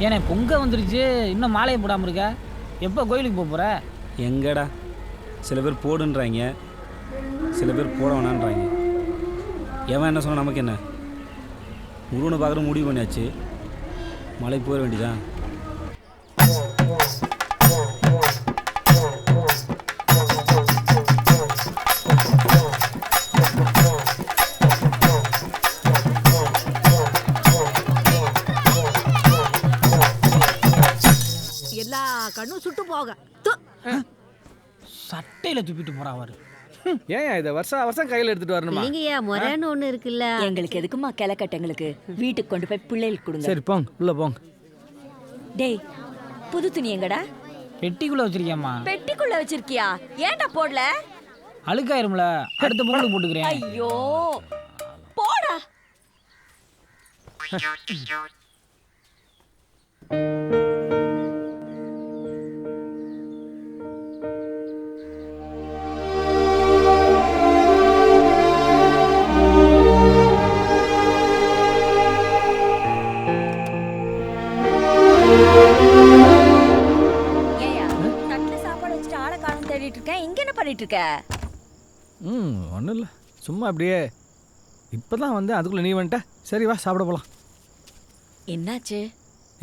ஏன்னா பொங்க வந்துருச்சு, இன்னும் மாலையை போடாமல் இருக்க. எப்போ கோயிலுக்கு போக போகிற? எங்கடா, சில பேர் போடுன்றாங்க, சில பேர் போட வேணான்றாங்க. எவன் என்ன சொன்னால் நமக்கு என்ன? முருகனை பார்க்குற முடிவு பண்ணியாச்சு, மலைக்கு போக வேண்டியதான். எல்லா கண்ணும் சுட்டு போக சட்டையில் துப்பிட்டு போறாவாரு. ஏன் இதை வருஷம் வருஷம் கையில் எடுத்துட்டு வரணுமா? இல்லைங்கய்யா, முறைன்னு ஒண்ணு இருக்குல்ல. எங்களுக்கு எதுக்குமா கிளக்கட்டங்களுக்கு வீட்டுக்கு கொண்டு போய் பிள்ளைகளுக்கு கொடுங்க. சரி போங்க, உள்ள போங்க. டேய், புது துணி எங்கடா? பெட்டிக்குள்ளே வச்சிருக்கியம்மா. பெட்டிக்குள்ள வச்சிருக்கியா? ஏன்டா போடல? அழுக்காயிரும்ல, அடுத்த பொங்கலுக்கு போட்டுக்கிறேன். ஐயோ போடா. ஏயா, தட்டுல சாப்பாடு வச்சுட்டு ஆளை காணும் தேடிட்டு இருக்கேன். இங்க என்ன பண்ணிட்டு இருக்க? ஒன்றும் இல்லை, சும்மா அப்படியே இப்போ தான் வந்து அதுக்குள்ளே நீ வந்துட்ட. சரி வா சாப்பிட போகலாம். என்னாச்சு?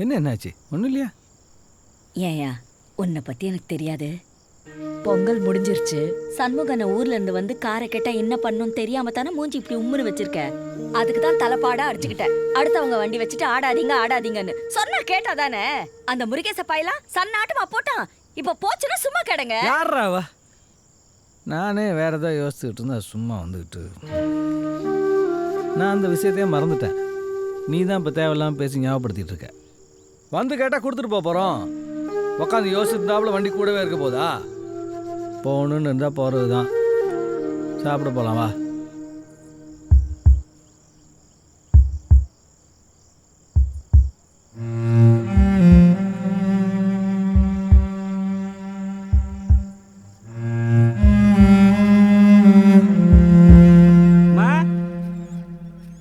என்னாச்சு? ஒன்றும் இல்லையா? ஏயா, உன்னை பத்தி எனக்கு தெரியாது. பொங்கல் முடிஞ்சிருச்சு. சண்முகனை ஊர்ல இருந்து வந்து காரை கேட்டா என்ன பண்ணும் தெரியாம தானே மூஞ்சி இப்படி உம்முன்னு வச்சிருக்க. அதுக்கு தான் தலைப்பாடா அடிச்சுக்கிட்டேன். அடுத்தவங்க வண்டி வச்சுட்டு ஆடாதீங்க ஆடாதீங்கன்னு சொன்னா கேட்டா தானே. அந்த முருகேச பாயெல்லாம் சன்னாட்டமா போட்டான். இப்ப போச்சுன்னா சும்மா கிடங்க. யாராவா? நானே வேற ஏதாவது யோசிச்சுக்கிட்டு இருந்தா சும்மா வந்துக்கிட்டு. நான் அந்த விஷயத்தையே மறந்துட்டேன். நீ தான் இப்போ தேவையில்லாமல் பேசி ஞாபகப்படுத்திட்டு இருக்க. வந்து கேட்டால் கொடுத்துட்டு போகிறோம். உட்காந்து யோசிச்சுருந்தாப்புல வண்டி கூடவே இருக்க போதா? போகணுன்னு இருந்தால் போகிறது தான். சாப்பிட போகலாம் வா.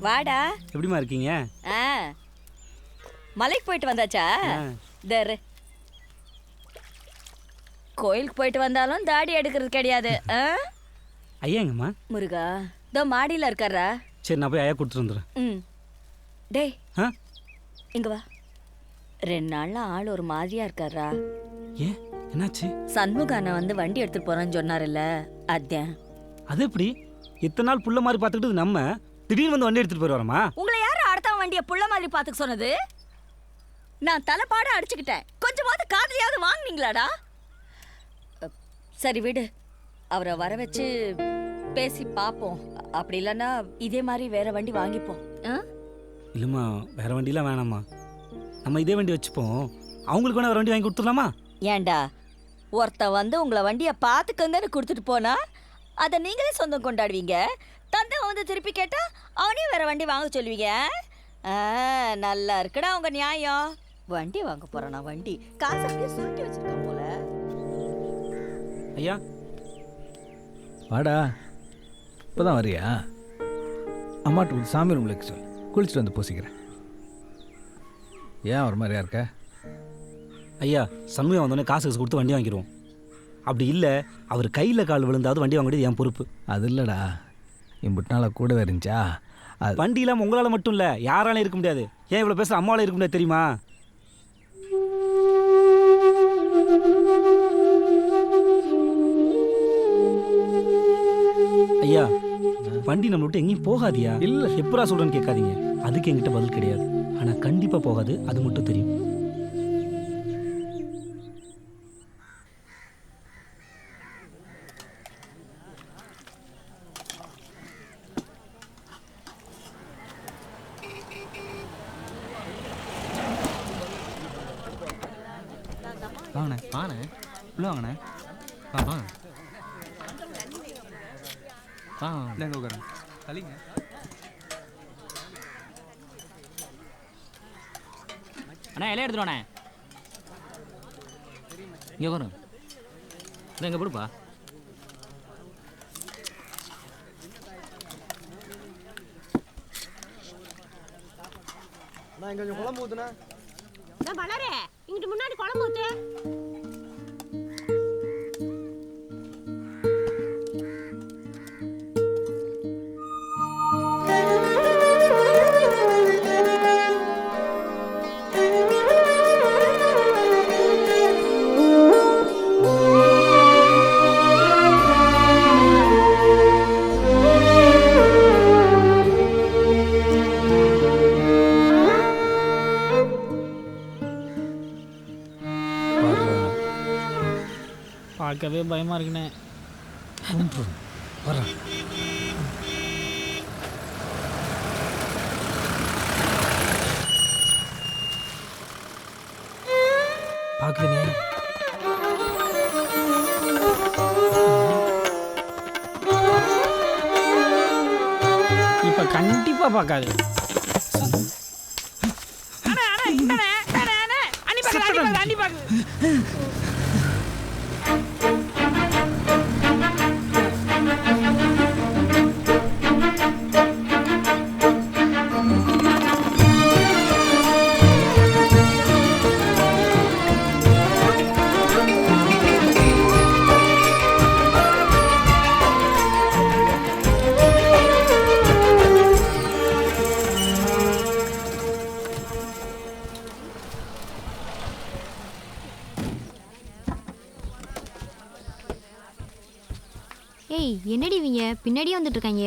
வாடா. எப்படிமா இருக்கீங்க? மலைக்கு போயிட்டு வந்தாச்சா? தரு கோயிலுக்கு போயிட்டு வந்தாலும் தாடி எடுக்கிறது கிடையாது. ஐயா எங்கம்மா? முருகா இதோ மாடியில் இருக்காரா? சரி, நான் போய் ஐயா கொடுத்துட்டு வந்துடுறேன். டேய் இங்க வா. 2 நாள்ல ஆள் ஒரு மாதிரியா இருக்காரா? ஏன், என்னாச்சு? சண்முகான வந்து வண்டி எடுத்துட்டு போறேன்னு சொன்னார்ல, அதான். அது எப்படி? இத்தனை நாள் புள்ள மாதிரி பார்த்துக்கிட்டு நம்ம திடீர்னு வந்து வண்டி எடுத்துட்டு போயிடுவாரம்மா? உங்களை யாரு அடுத்தவன் வண்டியை புள்ள மாதிரி பார்த்துக்க சொன்னது? நான் தலைப்பாட அடிச்சுக்கிட்டேன். கொஞ்சமாவது காதலியாவது வாங்கினீங்களாடா? சரி விடு, அவரை வர வச்சு பேசி பார்ப்போம். அப்படி இல்லைன்னா இதே மாதிரி வேற வண்டி வாங்கிப்போம். இல்லைம்மா, வேற வண்டிலாம் வேணாம்மா. நம்ம இதே வண்டி வச்சுப்போம். அவங்களுக்கு வேணா வேற வண்டி வாங்கி கொடுத்துடலாமா? ஏண்டா, ஒருத்த வந்து உங்களை வண்டியை பார்த்துக்கங்கன்னு கொடுத்துட்டு போனா அதை நீங்களே சொந்தம் கொண்டாடுவீங்க. தந்தவன் வந்து திருப்பி கேட்டா அவனையும் வேற வண்டி வாங்க சொல்லுவீங்க. நல்லா இருக்குடா உங்க நியாயம். வண்டி வாங்க போறேன். வண்டி காசு அப்படியே சுருட்டி வச்சிருக்கான் போல. ஐயா வாடா. இப்போ தான் வரியா? அம்மாட்டு சாமி ரூம்ல சொல்லு, குளிச்சுட்டு வந்து பூசிக்கிறேன். ஏன் ஒரு மாதிரியா இருக்க? ஐயா, சண்முகம் வந்தோடனே காசு கொடுத்து வண்டி வாங்கிடுவோம். அப்படி இல்லை, அவர் கையில் கால் விழுந்தாவது வண்டி வாங்கிட்டு என் பொறுப்பு. அது இல்லைடா, இம்புட்டினால கூடவே இருந்துச்சா? அது வண்டி இல்லாமல் உங்களால் மட்டும் இல்லை, யாராலையும் இருக்க முடியாது. ஏன் இவ்வளோ பேசுகிற அம்மாவால் இருக்க முடியாது தெரியுமா? ஐயா, வண்டி நம்மளை விட்டு எங்கேயும் போகாதியா? இல்லை. எப்பரா சொல்கிறேன்னு கேட்காதீங்க. அதுக்கு என்கிட்ட பதில் கிடையாது. ஆனால் கண்டிப்பாக போகாது, அது மட்டும் தெரியும். வாங்கண்ணே வாங்கண்ணே, உள்ள வாங்கண்ணே. வாங்க வாங்க உட்காருங்க. தள்ளிங்க. அண்ணா இலைய எடுத்துருவாண்ணே. இங்கே வரும். இதை எங்கே போடுப்பா. நான் கொஞ்சம் குழம்பு ஊத்துனா. வளரே இங்கிட்டு முன்னாடி குழம்பு ஊத்து. பார்க்கவே பயமாக இருக்குண்ணே. வர்றேன். பார்க்குதுண்ணே. இப்போ கண்டிப்பாக பார்க்காது. ஏய் என்னடி இவங்க பின்னாடியே வந்துட்டு இருக்காங்க.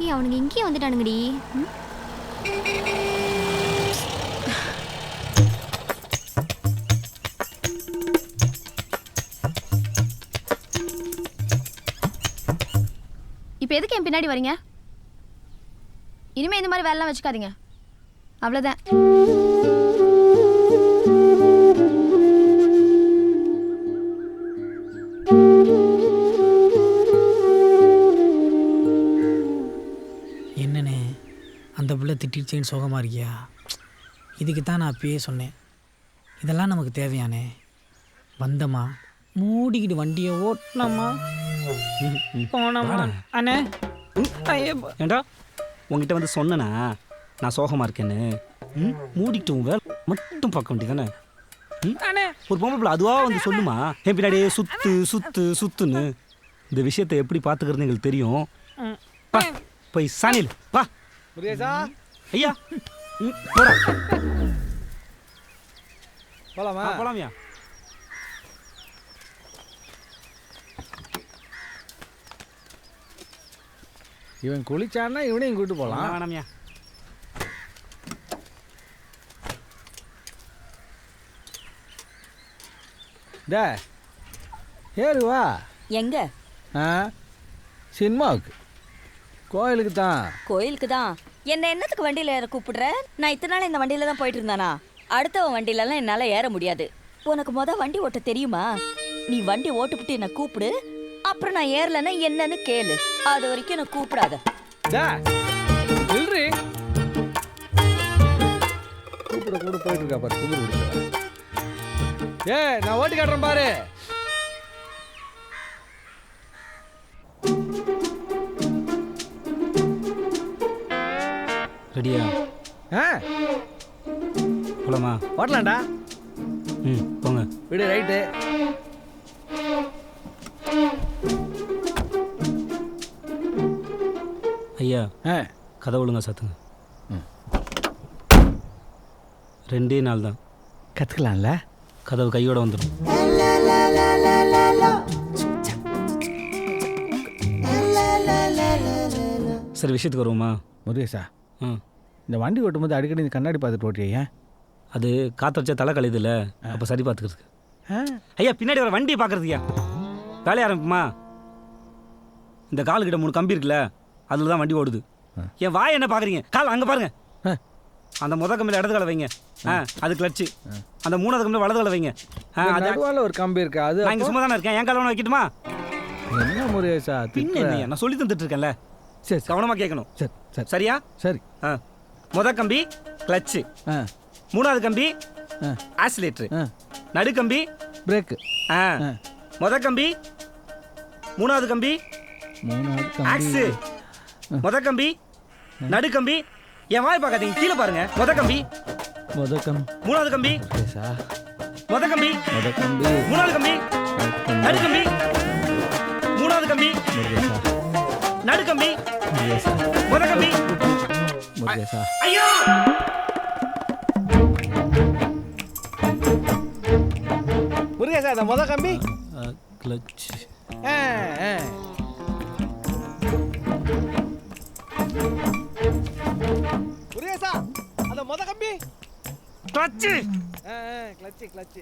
ஏய் அவனுங்க இங்கேயே வந்துட்டானுங்கடி. இப்போ எதுக்கு என் பின்னாடி வரீங்க? இனிமே இந்த மாதிரி வேலைலாம் வச்சுக்காதீங்க. அவ்வளோதான். என்னண்ணே அந்த பிள்ளை திட்டிடுச்சேன்னு சோகமாக இருக்கியா? இதுக்கு தான் நான் அப்பயே சொன்னேன், இதெல்லாம் நமக்கு தேவையானே. வந்தம்மா மூடிக்கிட்டு வண்டியை ஓட்டினம்மா போனம்மா. அண்ணே ஏண்டா உங்ககிட்ட வந்து சொன்னேனா நான் சோகமாக இருக்கேன்னு? மூடிக்கிட்டு உன் வேலை மட்டும் பார்க்க வேண்டியதானே? ஒரு பொம்பளை பிள்ளை அதுவாக வந்து சொல்லுமா என் பின்னாடியே சுத்து சுத்து சுத்துன்னு. இந்த விஷயத்தை எப்படி பார்த்துக்கிறது எங்களுக்கு தெரியும். பா போய் சாணியில் பா. முருகேசா ஐயா போடா போலாமா? போலாமியா? இவன் குளிச்சான்னா இவனையும் கூட்டு போகலாம். வேணாமியா? டே ஏறு வா. எங்க? சினிமாவுக்கு. கோயிலுக்கு தான். கோயிலுக்கு தான். என்ன என்னத்துக்கு வண்டியில ஏற கூப்பிடுற? நான் இத்தனை நாள் இந்த வண்டியில தான் போயிட்டு இருந்தானா? அடுத்தவன் வண்டியிலலாம் என்னால ஏற முடியாது. உனக்கு வண்டி ஓட்ட தெரியுமா? நீ வண்டி ஓட்டுப்பிட்டு என்ன கூப்பிடு, அப்புறம் நான் ஏறலன்னா என்னன்னு கேளு. அது வரைக்கும் என்ன கூப்பிடாத. கூப்பிட கூட போயிட்டு இருக்கா பாரு குதிரை பிடிச்ச. நான் ஓட்டி காட்டுறேன் பாரு. ரெடியா? போலாமா? ஓட்டலாம்டா. போங்க. விடு ரைட்டு. ஐயா கதை ஒழுங்கா சாத்துங்க. 2 நாள் தான். கற்றுக்கலாம்ல? கதவு கையோட வந்துடும். சரி விஷயத்துக்கு வருவோமா? முருகேசா இந்த வண்டி ஓட்டும்போது அடிக்கடி இந்த கண்ணாடி பார்த்துட்டு ஓட்டியா? அது காற்று வச்சா தலை கழியுது இல்லை, அப்போ சரி பார்த்துக்கிறதுக்கு. ஐயா பின்னாடி வர வண்டியை பார்க்குறதுயா. வேலையை ஆரம்பிக்குமா? இந்த காலுக்கிட்ட 3 கம்பி இருக்குல்ல, அதில் தான் வண்டி ஓடுது. என் வாய் என்ன பார்க்குறீங்க? கால் அங்கே பாருங்க. அந்த கம்பியில் இடது காலை வைங்க. அது கிளச்சு. அந்த 3வது கம்பியில் வலது காலை வைங்க. நடுவால ஒரு கம்பி இருக்கு. அது நான் இங்கே சும்மா தானே இருக்கேன். என் காலை வேணும் வைக்கட்டுமா? என்ன முருகேசா பின்ன நான் சொல்லி தந்துட்டு இருக்கேன்ல. சரி கவனமாக கேட்கணும். சரி சரி சரியா? சரி. கம்பி கிளச்சு, 3வது கம்பி ஆக்சிலேட்டர், நடு கம்பி பிரேக்கு. ஆ முத கம்பி, மூணாவது கம்பி, மூணாவது ஆக்ஸு, கம்பி. முத கம்பி, நடு கம்பி. என் வாய் பார்க்காதீங்க, கீழே பாருங்க. முத கம்பி, முத கம்பி. மூணாவது கம்பி, முருகேசா. முத கம்பி, முத கம்பி. மூணாவது கம்பி, நடு கம்பி, மூணாவது கம்பி, முருகேசா. நடு கம்பி, முருகேசா. முத கம்பி. முருகேசா. ஐயோ! முருகேசா, அந்த முத கம்பி. கிளச். முருகேசா, அந்த முத கம்பி. கிளச்சு. Clutch clutch.